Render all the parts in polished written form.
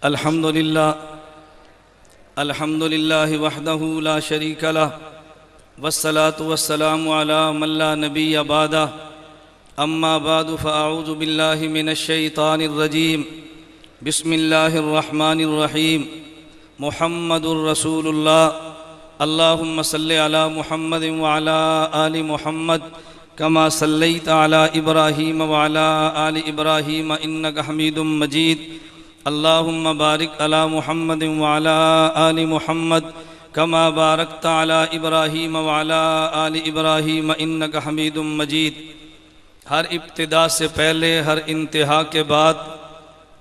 الحمد لله وحده لا شريك له والصلاة والسلام على من لا نبي بعده أما بعد فأعوذ بالله من الشيطان الرجيم بسم الله الرحمن الرحيم محمد رسول الله اللهم صل على محمد وعلى آل محمد كما صليت على إبراهيم وعلى آل إبراهيم إنك حميد مجيد اللهم بارك على محمد وعلى آل محمد كما باركت على إبراهيم وعلى آل إبراهيم إنك حميد مجيد۔ ہر ابتدا سے پہلے ہر انتہا کے بعد،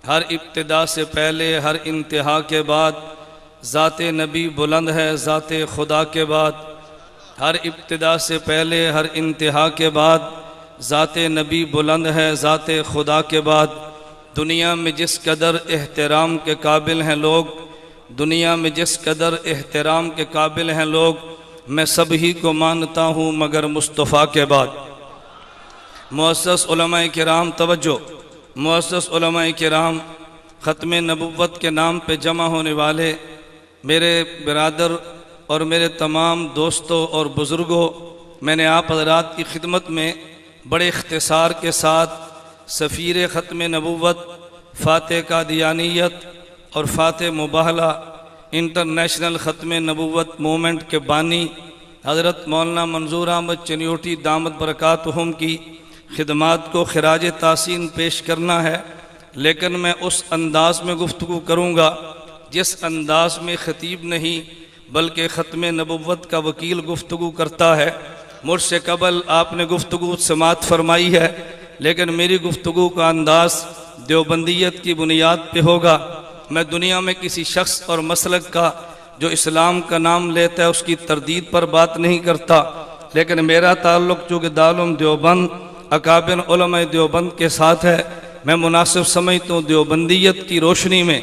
ہر ابتدا سے پہلے ہر انتہا کے بعد ذات نبی بلند ہے ذات خدا کے بعد۔ ہر ابتدا سے پہلے ہر انتہا کے بعد ذات نبی بلند ہے ذات خدا کے بعد۔ دنیا میں جس قدر احترام کے قابل ہیں لوگ، دنیا میں جس قدر احترام کے قابل ہیں لوگ، میں سب ہی کو مانتا ہوں مگر مصطفیٰ کے بعد۔ معزز علماء کرام توجہ، معزز علماء کرام، ختم نبوت کے نام پہ جمع ہونے والے میرے برادر اور میرے تمام دوستوں اور بزرگوں، میں نے آپ حضرات کی خدمت میں بڑے اختصار کے ساتھ سفیر ختم نبوت، فاتح قادیانیت اور فاتح مباہلہ انٹرنیشنل ختم نبوت مومنٹ کے بانی حضرت مولانا منظور احمد چنیوٹی دامت برکاتہم کی خدمات کو خراج تحسین پیش کرنا ہے، لیکن میں اس انداز میں گفتگو کروں گا جس انداز میں خطیب نہیں بلکہ ختم نبوت کا وکیل گفتگو کرتا ہے۔ مجھ سے قبل آپ نے گفتگو سماعت فرمائی ہے، لیکن میری گفتگو کا انداز دیوبندیت کی بنیاد پہ ہوگا۔ میں دنیا میں کسی شخص اور مسلک کا جو اسلام کا نام لیتا ہے اس کی تردید پر بات نہیں کرتا، لیکن میرا تعلق چونکہ دارالعلوم دیوبند اکابر علماء دیوبند کے ساتھ ہے، میں مناسب سمجھتا ہوں دیوبندیت کی روشنی میں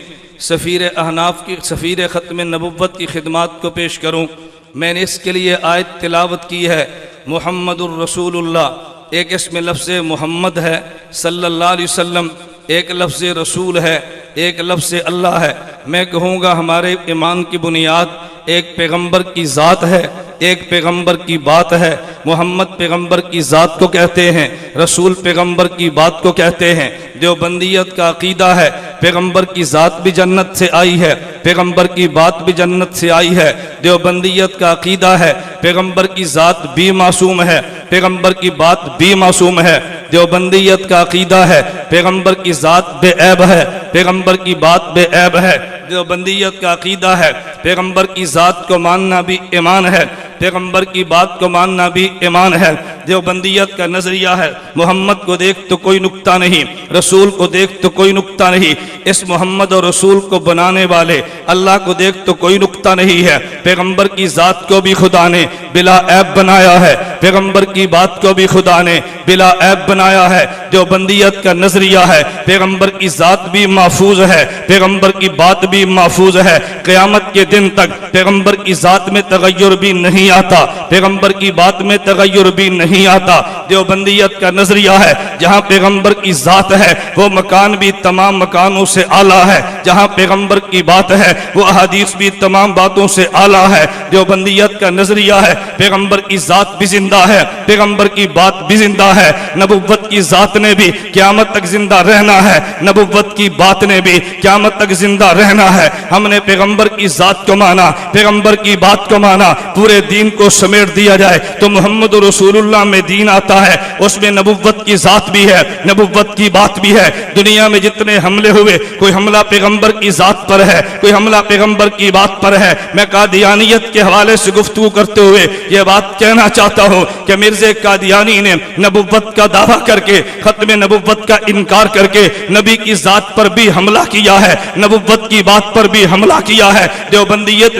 سفیر احناف کی سفیر ختم نبوت کی خدمات کو پیش کروں۔ میں نے اس کے لیے آیت تلاوت کی ہے، محمد الرسول اللہ، ایک اس میں لفظ محمد ہے صلی اللہ علیہ وسلم، ایک لفظ رسول ہے، ایک لفظ اللہ ہے۔ میں کہوں گا ہمارے ایمان کی بنیاد ایک پیغمبر کی ذات ہے، ایک پیغمبر کی بات ہے۔ محمد پیغمبر کی ذات کو کہتے ہیں، رسول پیغمبر کی بات کو کہتے ہیں۔ دیوبندیت کا عقیدہ ہے پیغمبر کی ذات بھی جنت سے آئی ہے، پیغمبر کی بات بھی جنت سے آئی ہے۔ دیوبندیت کا عقیدہ ہے پیغمبر کی ذات بھی معصوم ہے، پیغمبر کی بات بھی معصوم ہے۔ دیوبندیت کا عقیدہ ہے پیغمبر کی ذات بے عیب ہے، پیغمبر کی بات بے عیب ہے۔ دیوبندیت کا عقیدہ ہے پیغمبر کی ذات کو ماننا بھی ایمان ہے، پیغمبر کی بات کو ماننا بھی ایمان ہے۔ دیوبندیت کا نظریہ ہے محمد کو دیکھ تو کوئی نکتہ نہیں، رسول کو دیکھ تو کوئی نکتہ نہیں۔ اس محمد اور رسول کو بنانے والے اللہ کو دیکھ تو کوئی نکتہ نہیں ہے۔ پیغمبر کی ذات کو بھی خدا نے بلا عیب بنایا ہے، پیغمبر کی بات کو بھی خدا نے بلا عیب بنایا ہے۔ دیوبندیت کا نظریہ ہے پیغمبر کی ذات بھی محفوظ ہے، پیغمبر کی بات بھی محفوظ ہے۔ قیامت کے دن تک پیغمبر کی ذات میں تغیر بھی نہیں آتا، پیغمبر کی بات میں تغیر بھی نہیں آتا۔ دیوبندیت کا نظریہ ہے جہاں پیغمبر کی ذات ہے وہ مکان بھی تمام مکانوں سے اعلیٰ ہے، جہاں پیغمبر کی بات ہے وہ احادیث بھی تمام باتوں سے اعلیٰ ہے۔ دیوبندیت کا نظریہ ہے پیغمبر کی ذات بھی زندہ ہے، پیغمبر کی بات بھی زندہ ہے۔ نبوت کی ذات نے بھی قیامت تک زندہ رہنا ہے، نبوت کی بات نے بھی قیامت تک زندہ رہنا ہے۔ ہم نے پیغمبر کی ذات کو مانا، پیغمبر کی بات کو مانا، پورے دین کو سمیٹ دیا جائے تو محمد رسول اللہ میں دین آتا ہے، اس میں نبوت کی ذات بھی ہے، نبوت کی بات بھی ہے۔ دنیا میں جتنے حملے ہوئے کوئی حملہ پیغمبر کی ذات پر ہے، کوئی حملہ پیغمبر کی بات پر ہے۔ میں قادیانیت کے حوالے سے گفتگو کرتے ہوئے یہ بات کہنا چاہتا ہوں کہ مرزا قادیانی نے نبوت کا دعویٰ کر کے ختم نبوت کا انکار کر کے نبی کی ذات پر بھی حملہ کیا ہے، نبوت کی بات پر بھی حملہ کیا ہے۔ دیوبندیت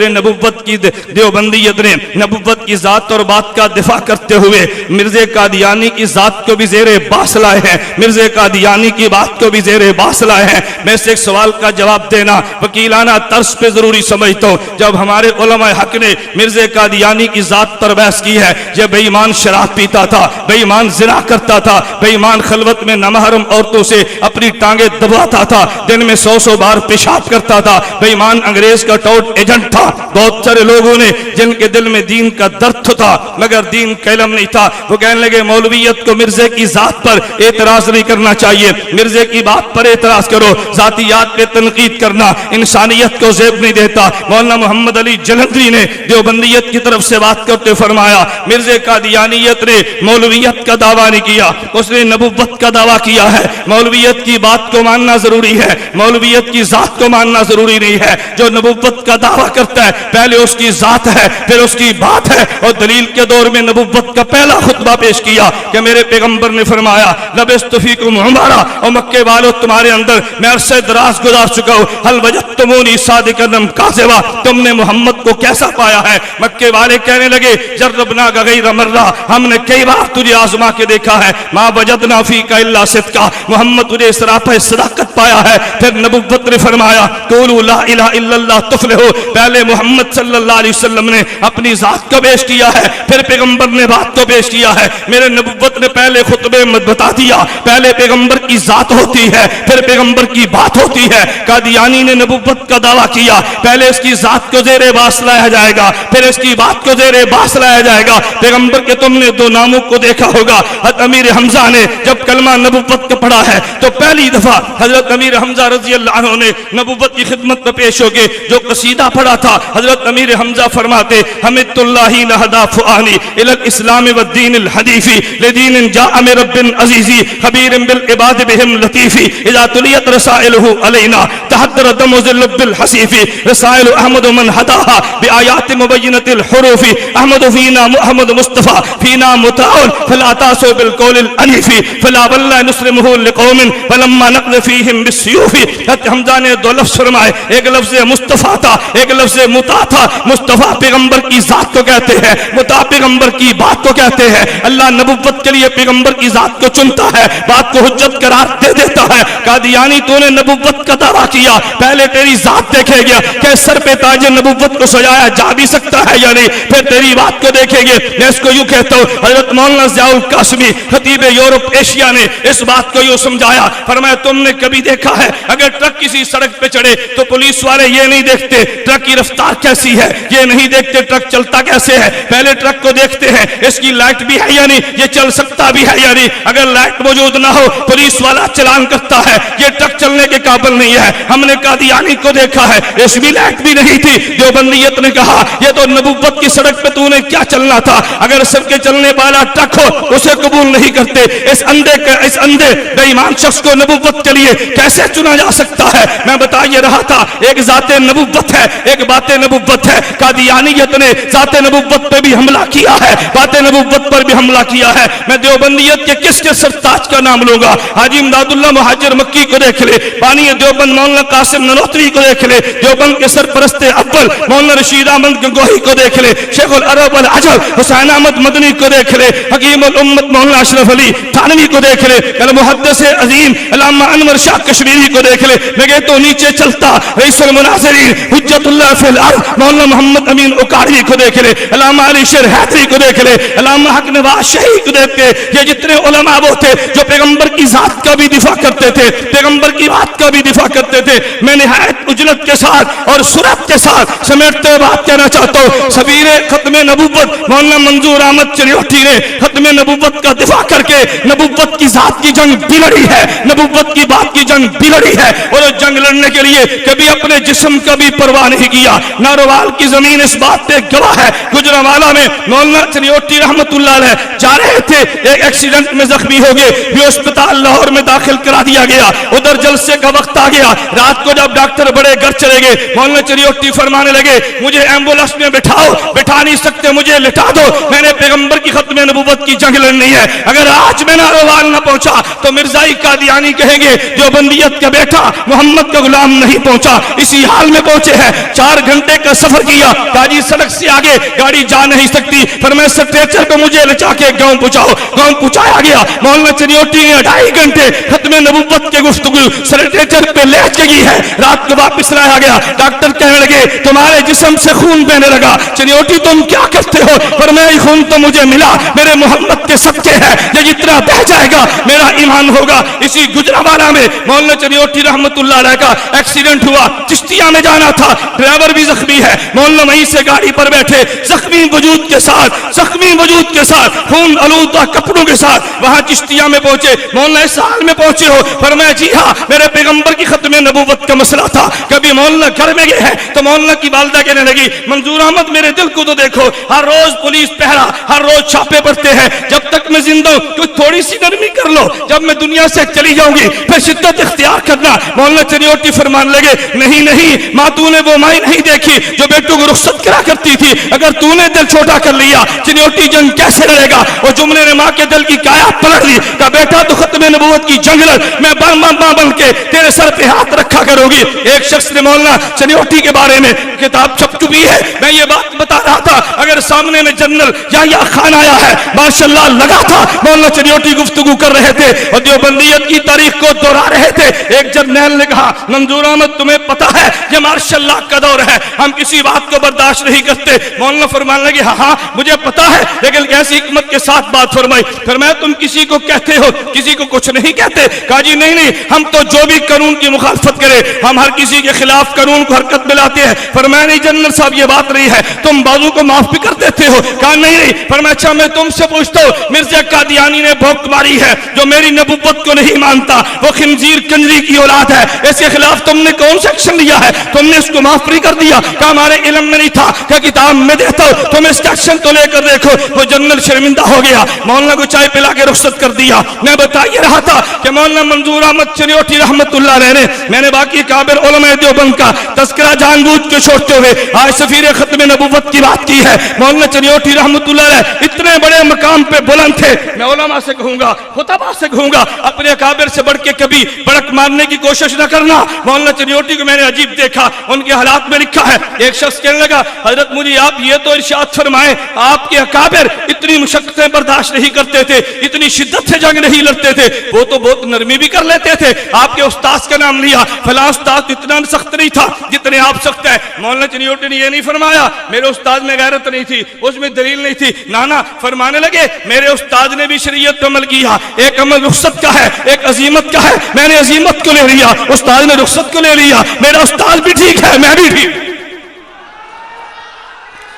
نے نبوت کی ذات اور بات کا دفاع کرتے ہوئے مرزا قادیانی کی ذات کو بھی زیر باس لائے ہیں، مرزا قادیانی کی بات کو بھی زیر باس لائے ہیں۔ میں سے ایک سوال کا جواب دینا وکیلانہ طرز پہ ضروری سمجھتا ہوں۔ جب ہمارے علماء حق نے مرزا قادیانی کی ذات پر بحث کی ہے، یہ بے ایمان شراب پیتا تھا، بے ایمان زنا کرتا تھا، بے ایمان خلوت میں نامحرم عورتوں سے اپنی ٹانگیں دباتا تھا، دن میں 100 بار پیشاب کرتا تھا، بے ایمان انگریز کا ٹوٹ ایجنٹ تھا۔ بہت سارے لوگوں نے جن کے دل میں دین کا درد تھا مگر دین کا علم نہیں تھا، وہ کہنے لگے مولویت کو مرزا کی ذات پر اعتراض نہیں کرنا چاہیے، مرزا کی بات پر اعتراض کرو، ذاتیات پہ تنقید کرنا انسانیت کو زیب نہیں دیتا۔ مولانا محمد علی جلندری نے دیوبندیت کی طرف سے بات کرتے فرمایا مرزا قادیانیت نے مولویت کا دعویٰ نہیں کیا، اس نے نبوت کا دعویٰ کیا ہے۔ مولویت کی بات کو ماننا ضروری ہے، مولویت کی ذات کو ماننا ضروری نہیں ہے۔ جو نبوت کا دعویٰ کرتا ہے پہلے اس کی ذات ہے پھر اس کی بات ہے، اور دلیل کے دور میں نبوت کا پہلا خطبہ پیش کیا کہ میرے پیغمبر نے فرمایا لبثت فیکم عمرا، اور مکے والو تمہارے اندر میں عرصہ دراز گزار چکا ہوں، حل وجدتمونی صادقا ام کاذبا، تم نے محمد کو کیسا پایا ہے؟ مکے والے کہنے لگے جربنا غیر مرہ، ہم نے کئی بار تجھے آزما کے دیکھا ہے، ما وجدنا فیک الا صدقا، محمد تجھے سراپا صداقت پایا ہے۔ پھر نبوت نے فرمایا قولوا لا الہ الا اللہ تفلحوا، پہلے محمد صلی اللہ علیہ وسلم نے اپنی ذات کو پیش کیا ہے، پھر پیغمبر نے بات کو پیش کیا ہے۔ میرے نبوت نے پہلے خطبے میں بتا دیا پہلے پیغمبر کی ذات ہوتی ہے پھر پیغمبر کی بات ہوتی ہے۔ قادیانی نے نبوت کا دعویٰ کیا، پہلے اس کی ذات کو زیر باس لایا جائے گا پھر اس کی بات کو زیر باس لایا جائے گا۔ پیغمبر کے تم نے دو ناموں کو دیکھا ہوگا، حضرت امیر حمزہ نے جب کلمہ نبوت کا پڑھا ہے تو پہلی دفعہ حضرت امیر حمزہ رضی اللہ عنہ نے نبوت کی خدمت میں پیش ہو کے جو قصیدہ پڑھا تھا، حضرت امیر حمزہ فرماتے حمدت اللہ لہدا فؤانی الی الاسلام والدین الحنیفی لدین جاء من رب عزیزی خبیر بالعباد بہم لطیفی اذا تلیت رسائلہ علینا تحدر دم ذل بالحسیف رسائل احمد من ہداہا بآیات مبینت الحروف احمد فینا محمد مصطفیٰ فینا متعاون فلا تاسو بالقول العنیفی فلا واللہ نسلمہ لقوم فلما نقض فیہم بالسیوف۔ حضرت حمزہ نے دو لفظ فرمائے، ایک لفظ مصطفیٰ تھا ایک لفظ مطاع تھا۔ مصطفیٰ پیغمبر کی ذات کو کہتے ہیں، مطاع پیغمبر کی بات کو کہتے ہیں۔ اللہ نبوت کے لیے پیغمبر کی ذات کو چنتا ہے، بات کو حجت قرار دے دیتا ہے۔ قادیانی تو نے نبوت کا دعویٰ کیا، پہلے تیری ذات دیکھے گیا کہ سر پہ تاج نبوت کو سجایا جا بھی سکتا ہے یا نہیں، پھر تیری بات کو دیکھیں گے۔ میں اس کو یوں کہتا ہوں، حضرت مولانا ضیاء القاسمی خطیب یورپ ایشیا نے اس بات کو یوں سمجھایا، فرمایا تم نے کبھی دیکھا ہے اگر ٹرک کسی سڑک پہ چڑھے تو پولیس والے یہ نہیں دیکھتے ٹرک کی رفتار کیسی ہے، یہ نہیں دیکھتے ٹرک چلتا کیسے ہے، پہلے ٹرک کو دیکھتے ہیں اس کی لائٹ بھی ہے یا نہیں، یہ چل سکتا بھی ہے یا نہیں۔ اگر لائٹ موجود نہ ہو پولیس والا چلان کرتا ہے، یہ ٹرک چلنے کے قابل نہیں ہے۔ ہم نے قادیانی کو دیکھا ہے، اس بھی لائٹ بھی نہیں تھی۔ دیوبندیت نے کہا یہ تو نبوت کی سڑک پہ تو نے کیا چلنا تھا، اگر سب کے چلنے والا ٹرک ہو اسے قبول نہیں کرتے۔ اس اندھے بے ایمان شخص کو نبوت کے لیے کیسے چنا جا سکتا ہے؟ میں بتا یہ رہا تھا ایک ذات نبوت ہے ایک بات نبوت ہے۔ قادیانیت نے ذات نبوت پہ بھی حملہ کیا ہے، بات نبوت پر بھی حملہ کیا ہے۔ میں دیوبندیت کے کس کے سرتاج کا نام لوں گا؟ حاجی امداد اللہ مہاجر مکی کو دیکھ لے، بانی دیوبند مولانا قاسم ننوتوی کو دیکھ لے، دیوبند کے سرپرست اول مولانا رشید احمد گنگوہی کو دیکھ لے، شیخ العرب والعجم حسین احمد مدنی کو دیکھ لے، حکیم الامت مولانا اشرف علی تھانوی کو دیکھ لے، المحدث عظیم علامہ انور شاہ کشمیری کو دیکھ لے۔ لگے تو نیچے چلتا رئیس المناظرین حجت اللہ فی الارض مولانا محمد امین اکاڑی کو دیکھ لے، علامہ علی شیر حیدری کو دیکھ لے، علامہ حق نواز شہید کو دیکھ لے۔ یہ جتنے علماء وہ تھے جو پیغمبر کی ذات کا بھی دفاع کرتے تھے، پیغمبر کی بات کا بھی دفاع کرتے تھے۔ میں نہایت اجلت کے ساتھ اور سرعت کے ساتھ سمیٹتے بات کہنا چاہتا ہوں، سفیر ختم نبوت مولانا منظور احمد چریوٹی نے ختم نبوت کا دفاع کر کے نبوت کی ذات کی جنگ بھی لڑی ہے، نبوت کی بات کی جنگ بھی لڑی ہے، اور جنگ لڑنے کے لیے کبھی اپنے جسم کا بھی پرواہ نہیں کیا۔ ناروال کی زمین اس بات پہ گواہ ہے۔ گجرانوالہ میں مولانا چریوٹی رحمت اللہ علیہ جا رہے تھے، ایک ایکسیڈنٹ میں زخمی ہو گئے، بھی اسپتال لاہور میں داخل کرا دیا گیا، ادھر جلسے کا وقت آ گیا، رات کو جب ڈاکٹر بڑے گھر چلے گئے، مولانا چریوٹی فرمانے لگے مجھے ایمبولینس میں بٹھاؤ، بٹھا نہیں سکتے مجھے لٹا دو، میں نے پیغمبر کی ختم نبوت کی جنگ لڑنی ہے، اگر آج میں نہ روال نہ پہنچا تو مرزائی قادیانی کہیں گے جو بندیت کا بیٹا محمد کا غلام نہیں پہنچا، اسی حال میں پہنچے ہیں۔ 4 گھنٹے کا سفر کیا، کاجی سڑک سے آگے گاڑی جا نہیں سکتی، فرمایا سٹریچر پہ مجھے لچا کے گاؤں پہنچاؤ، گاؤں پہنچایا گیا۔ مولانا چریوٹی نے 2.5 گھنٹے ختم نبوت کے گفتگو سٹریچر پہ لے چکی ہے، رات کو واپس لایا گیا، ڈاکٹر کہنے لگے تمہارے جسم سے خون بہنے لگا، چریوٹی تم کیا کرتے ہو؟ فرمایا یہ خون تو مجھے ملا، میرے محمد کے صدقے ہے، یہ جتنا بہ جائے گا میرا ایمان ہوگا۔ اسی گجرانوالہ میں مولانا چریوٹی رحمت اللہ علیہ کا ایکسیڈنٹ ہوا، چشتیہ میں جانا تھا، ڈرائیور بھی زخمی ہے، مولانا وہیں سے گاڑی پر بیٹھے زخمی وجود کے ساتھ خون آلودہ کپڑوں کے ساتھ وہاں چشتیہ میں پہنچے۔ مولانا اس حال میں پہنچے ہو؟ فرمایا جی ہاں، میرے پیغمبر کی ختم نبوت کا مسئلہ تھا۔ کبھی مولانا گھر میں گئے ہیں تو مولانا کی والدہ کہنے لگی منظور احمد میرے دل کو تو دیکھو، ہر روز پولیس پہرا، ہر روز چھاپے پڑتے ہیں، جب تک میں زندہ ہوں تو تھوڑی سی نرمی کر لو، جب میں دنیا سے چلی جاؤں گی پھر شدت اختیار کرنا۔ مولانا چریوٹی فرمان لگے نہیں ماں تو نے وہ مائی نہیں دیکھی جو بیٹوں کو رخصت کرا کرتی تھی، اگر تو نے دل چھوٹا کر لیا چریوٹی جنگ کیسے لڑے گا؟ وہ جملے نے ماں کے دل کی کایا پلٹ لی، کہا بیٹا تو ختم نبوت کی جنگ لڑ، میں ماں بن کے تیرے سر پہ ہاتھ رکھا کروں گی۔ ایک شخص نے مولانا چریوٹی کے بارے میں کتاب چھپ چکی ہے، میں یہ بات بتا رہا تھا اگر سامنے میں جنرل یا خان آیا ہے ماشاءاللہ لگا تھا مولانا چریوٹی گفتگو کر رہے تھے اور دیوبندیت کی تاریخ کو دہرا رہے تھے۔ ایک جرنیل نے کہا منظور احمد تمہیں پتا ہے یہ مارشل لا کا دور ہے، ہم کسی بات کو برداشت نہیں کرتے۔ مولانا فرمانے لگے ہاں مجھے پتا ہے، لیکن ایسی حکمت کے ساتھ بات فرمائی۔ فرمایا تم کسی کو کہتے ہو کسی کو کچھ نہیں کہتے؟ کہا جی نہیں ہم تو جو بھی قانون کی مخالفت کرے ہم ہر کسی کے خلاف قانون کو حرکت میں لاتے ہیں۔ فرمایا نہیں جنرل صاحب یہ بات نہیں ہے، تم بازو کو معاف بھی کر دیتے ہو؟ کہا نہیں۔ فرمایا اچھا میں تم سے پوچھتا ہوں مرزا قادیانی نے بھوک ماری ہے جو میری نبوت کو نہیں مانتا، وہ خنزیر کنجری کی اولاد ہے، اس کے خلاف تم نے کون سا ایکشن لیا ہے؟ تم نے اس کو معاف نہیں کر دیا؟ کہا ہمارے علم میں نہیں تھا، کہ کتاب میں دیتا ہوں، تم اس کا ایکشن تو لے کر دیکھو۔ وہ جنرل شرمندہ ہو گیا، مولانا کو چائے پلا کے رخصت کر دیا۔ میں بتا یہ رہا تھا کہ مولانا منظور احمد چریوٹی رحمت اللہ علیہ نے میں نے باقی کابر علماء دیوبند کا تذکرہ جان بوجھ کے چھوڑتے ہوئے آج سفیر ختم نبوت کی بات کی ہے۔ مولانا چریوٹی رحمت اللہ علیہ اتنے بڑے مقام پہ بلند تھے، میں علماء سے کہوں گا خطباء سے کہوں گا اپنے کابر سے بڑھ کے کبھی بڑک مارنے کی کوشش نہ کرنا۔ مولانا چریوٹی کو میں نے عجیب دیکھا، ان کے حالات میں لکھا ہے ایک شخص کہنے لگا حضرت مجھے آپ یہ تو ارشاد فرمائیں آپ کے اکابر اتنی مشقتیں برداشت نہیں کرتے تھے، اتنی شدت سے جنگ نہیں لڑتے تھے، وہ تو بہت نرمی بھی کر لیتے تھے، آپ کے استاذ کا نام لیا فلاں استاذ اتنا سخت نہیں تھا جتنے آپ سخت ہیں۔ مولانا چریوٹی نے یہ نہیں فرمایا میرے استاذ میں غیرت نہیں تھی، اس میں دلیل نہیں تھی، نانا فرمانے لگے میرے استاذ نے بھی شریعت پر عمل کیا، ایک عمل رخصت کا ہے ایک عزیمت کا ہے، میں نے عزیمت کو لے لیا، استاذ نے رخصت کو لے لیا، میرا استاذ بھی ٹھیک ہے میں بھی ٹھیک۔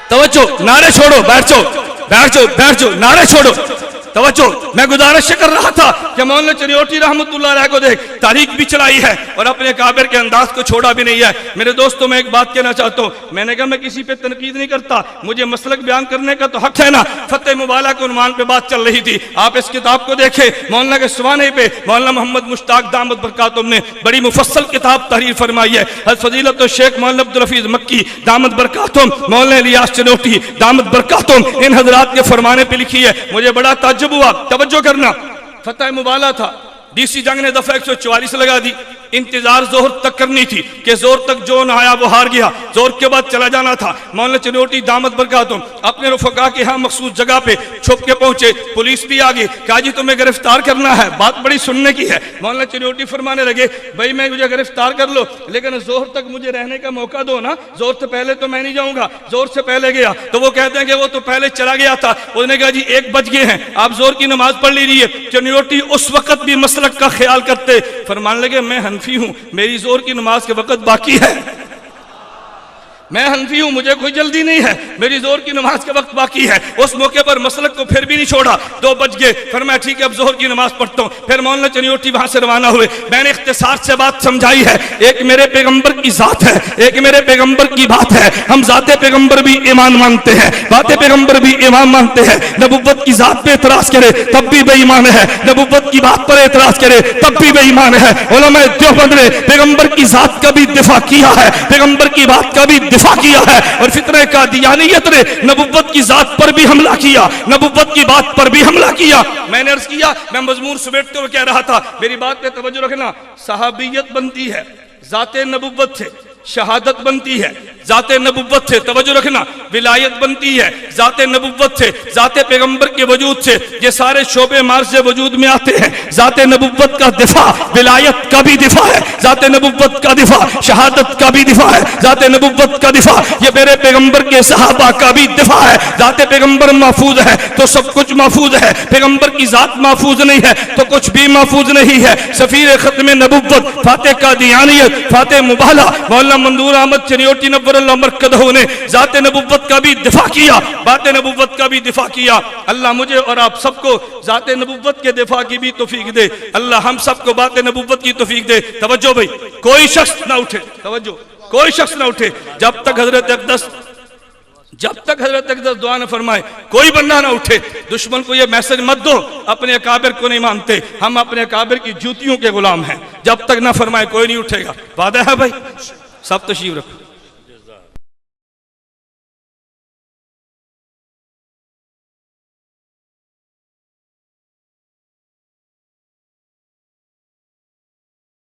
توجہ نعرے چھوڑو، بیٹھ جاؤ نعرے چھوڑو، توجہ۔ میں گزارش کر رہا تھا کہ مولانا چریوٹی رحمت اللہ علیہ کو دیکھ تاریخ بھی چلائی ہے اور اپنے کابر کے انداز کو چھوڑا بھی نہیں ہے۔ میرے دوستوں میں ایک بات کہنا چاہتا ہوں، میں نے کہا میں کسی پہ تنقید نہیں کرتا، مجھے مسلک بیان کرنے کا تو حق ہے نا۔ فتح مبالہ کے عنوان پہ بات چل رہی تھی، آپ اس کتاب کو دیکھیں، مولانا کے سوانے پہ مولانا محمد مشتاق دامت برکاتہم نے بڑی مفصل کتاب تحریر فرمائی ہے۔ حضرت فضیلت الشیخ مولانا عبدالحفیظ مکی دامت برکاتہم، مولانا الیاس چنوٹی دامت برکاتہم، ان حضرات کے فرمانے پہ لکھی ہے۔ مجھے بڑا تعجب ہوا، توجہ کرنا، فتح مبالہ تھا، ڈی سی جنگ نے دفعہ 144 لگا دی، انتظار زہر تک کرنی تھی کہ زہر تک جو نہ آیا وہ ہار گیا، زہر کے بعد چلا جانا تھا۔ مولانا چنوٹی دامت برکاتہم اپنے رفقا کے ہاں مخصوص جگہ پہ چھپ کے پہنچے، پولیس بھی آگئی، کہا جی تمہیں گرفتار کرنا ہے، بات بڑی سننے کی ہے۔ مولانا چنوٹی فرمانے لگے بھائی میں مجھے گرفتار کر لو لیکن زہر تک مجھے رہنے کا موقع دو نا، زہر سے پہلے تو میں نہیں جاؤں گا، زہر سے پہلے گیا تو وہ کہتے ہیں کہ وہ تو پہلے چلا گیا تھا، انہوں نے کہا جی 1 بج گئے ہیں آپ زہر کی نماز پڑھ لیجیے۔ چنوٹی اس وقت بھی مسلک کا خیال کرتے، فرمانے لگے میں حنفی ہوں، میری زہر کی نماز کے وقت باقی ہے۔ میں حنفی ہوں، مجھے کوئی جلدی نہیں ہے، میری زہر کی نماز کے وقت باقی ہے۔ اس موقع پر مسلک کو پھر بھی نہیں چھوڑا، 2 بج گئے، فرمایا ٹھیک ہے اب زہر کی نماز پڑھتا ہوں۔ پھر مولانا چنیوٹی وہاں سے روانہ ہوئے، میں نے اختصار سے بات سمجھائی ہے، ایک میرے پیغمبر کی ذات ہے، ایک میرے پیغمبر کی بات ہے، ہم ذات پیغمبر بھی ایمان مانتے ہیں، بات پیغمبر بھی ایمان مانتے ہیں۔ نبوت کی ذات پہ اعتراض کرے تب بھی بے ایمان ہے، نبوت کی بات پر اعتراض کرے تب بھی بے ایمان ہے۔ علماء دیوبند نے پیغمبر کی ذات کا بھی دفاع کیا ہے، پیغمبر کی بات کا بھی دفاع کیا ہے، اور فتنہ قادیانیت نے نبوت کی ذات پر بھی حملہ کیا، نبوت کی بات پر بھی حملہ کیا۔ میں نے عرض کیا، میں مضمون سمیٹتے ہوئے کہہ رہا تھا، میری بات پہ توجہ رکھنا، صحابیت بنتی ہے ذات نبوت سے، شہادت بنتی ہے ذات نبوت سے، توجہ رکھنا، ولایت بنتی ہے ذات نبوت سے، ذات پیغمبر کے وجود سے، یہ سارے شعبے مارز وجود میں آتے ہیں۔ ذات نبوت کا دفاع ولایت کا بھی دفاع ہے، ذات نبوت کا دفاع شہادت کا بھی دفاع ہے، ذات نبوت کا دفاع یہ میرے پیغمبر کے صحابہ کا بھی دفاع ہے۔ ذات پیغمبر محفوظ ہے تو سب کچھ محفوظ ہے، پیغمبر کی ذات محفوظ نہیں ہے تو کچھ بھی محفوظ نہیں ہے۔ سفیر ختم نبوت فاتح قادیانیت فاتح مبالہ مولانا منظور احمد چنیوٹی نور اللہ مرکزہ نے ذات نبوت کا بھی دفاع کیا، بات نبوت کا بھی دفاع کیا۔ اللہ مجھے اور آپ سب کو ذات نبوت کے دفاع کی بھی توفیق دے، اللہ ہم سب کو بات نبوت کی توفیق دے۔ توجہ بھائی، کوئی شخص نہ اٹھے، توجہ، کوئی شخص نہ اٹھے جب تک حضرت اقدس دعا نہ فرمائے، کوئی بندہ نہ اٹھے۔ دشمن کو یہ میسج مت دو اپنے اکابر کو نہیں مانتے، ہم اپنے اکابر کی جوتیوں کے غلام ہیں، جب تک نہ فرمائے کوئی نہیں اٹھے گا۔ وعدہ ہے بھائی؟ سب تشریف رکھو۔